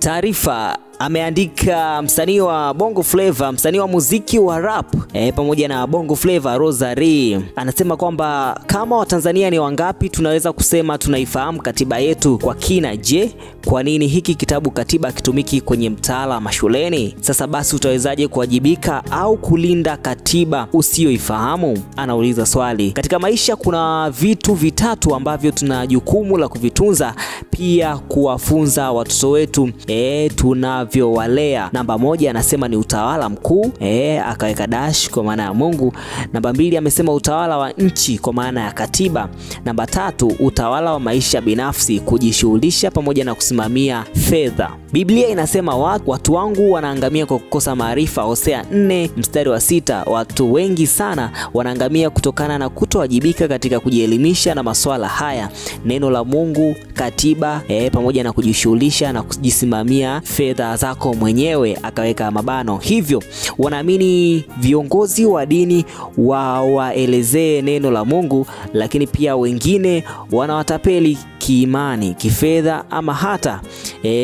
Taarifa ameandika msanii wa Bongo Flava, msanii wa muziki wa rap pamoja na Bongo Flava Rosary. Anasema kwamba kama Watanzania ni wangapi tunaweza kusema tunaifahamu katiba yetu kwa kina. Je, kwa nini hiki kitabu katiba kitumiki kwenye mtaala mashuleni? Sasa basi utawezaje kuwajibika au kulinda katiba usioifahamu? Anauliza swali. Katika maisha kuna vitu vitatu ambavyo tuna jukumu la kuvitunza, pia kuwafunza watoto wetu tunavyowalea. Namba 1 anasema ni utawala mkuu, akaweka dash kwa maana ya Mungu. Namba 2 amesema utawala wa nchi kwa maana ya katiba. Namba 3 utawala wa maisha binafsi, kujishughulisha pamoja na kusimamia fedha. Biblia inasema watu wangu wanaangamia kwa kukosa maarifa. Hosea 4:6. Watu wengi sana wanaangamia kutokana na kutowajibika katika kujielimisha na masuala haya. Neno la Mungu, katiba pamoja na kujishughulisha na kujisimamia fedha zako mwenyewe, akaweka mabano. Hivyo wanaamini viongozi wa dini waelezee neno la Mungu, lakini pia wengine wanawatapeli kiimani, kifedha ama hata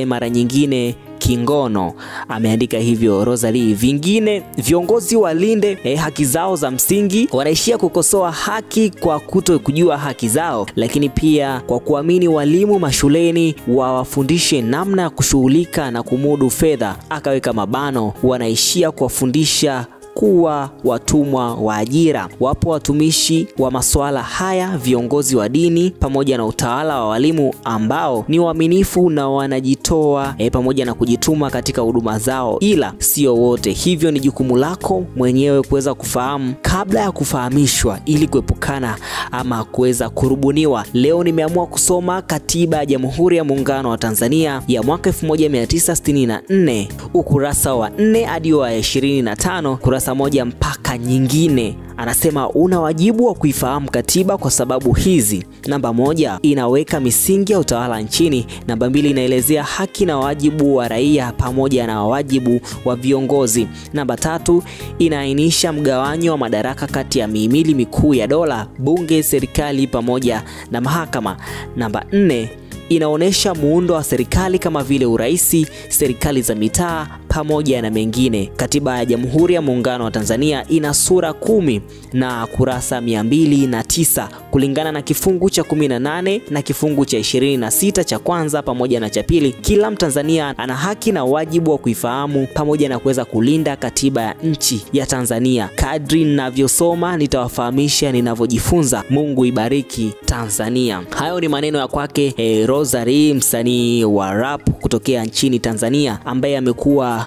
mara nyingine kingono. Ameandika hivyo Rosary. Vingine viongozi walinde haki zao za msingi, wanaishia kukosoa haki kwa kutokujua haki zao, lakini pia kwa kuamini walimu mashuleni wawafundishe namna ya kushughulika na kumudu fedha, akaweka mabano. Wanaishia kuwafundisha kuwa watumwa wa ajira. Wapo watumishi wa masuala haya, viongozi wa dini pamoja na utawala wa walimu ambao ni waaminifu na wanajitoa pamoja na kujituma katika huduma zao, ila sio wote. Hivyo ni jukumu lako mwenyewe kuweza kufahamu kabla ya kufahamishwa, ili kuepukana ama kuweza kurubuniwa. Leo nimeamua kusoma katiba ya Jamhuri ya Muungano wa Tanzania ya mwaka 1964, ukurasa wa 4 hadi wa 25, kurasa moja mpaka nyingine. Anasema una wajibu wa kuifahamu katiba kwa sababu hizi. Namba 1 inaweka misingi ya utawala nchini. Namba 2 inaelezea haki na wajibu wa raia pamoja na wajibu wa viongozi. Namba 3 inaainisha mgawanyo wa madaraka kati ya mihimili mikuu ya dola, bunge, serikali pamoja na mahakama. Namba 4 inaonesha muundo wa serikali kama vile uraisi, serikali za mitaa pamoja na mengine. Katiba ya Jamhuri ya Muungano wa Tanzania ina sura 10 na kurasa 209 kulingana na kifungu cha 18 na kifungu cha 26 cha kwanza pamoja na cha pili. Kila Mtanzania ana haki na wajibu wa kuifahamu pamoja na kuweza kulinda katiba ya nchi ya Tanzania. Kadri ninavyosoma nitawafahamisha ninavyojifunza. Mungu ibariki Tanzania. Hayo ni maneno ya kwake Rosary, msanii wa rap kutokea nchini Tanzania, ambaye amekuwa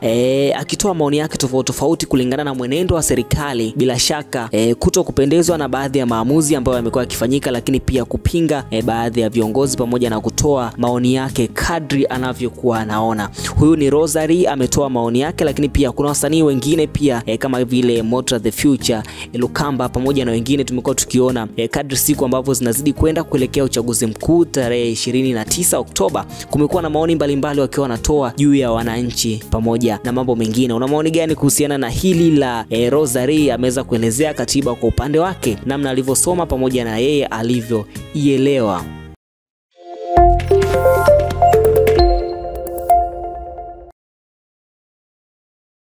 akitoa maoni yake tofauti kulingana na mwenendo wa serikali. Bila shaka kutokupendezwa na baadhi ya maamuzi ambayo yamekuwa yakifanyika, lakini pia kupinga baadhi ya viongozi pamoja na kutoa maoni yake kadri anavyokuwa anaona. Huyu ni Rosary, ametoa maoni yake, lakini pia kuna wasanii wengine pia kama vile Motra the Future, Lukamba pamoja na wengine tumekuwa tukiona kadri siku ambavyo zinazidi kwenda kuelekea uchaguzi mkuu tarehe 29 Oktoba, kumekuwa na maoni mbalimbali wakiwa wanatoa juu ya wananchi pamoja na mambo mengine. Una maoni gani kuhusiana na hili la Rosary? Ameweza kuelezea katiba kwa upande wake, namna alivyosoma pamoja na yeye alivyoielewa.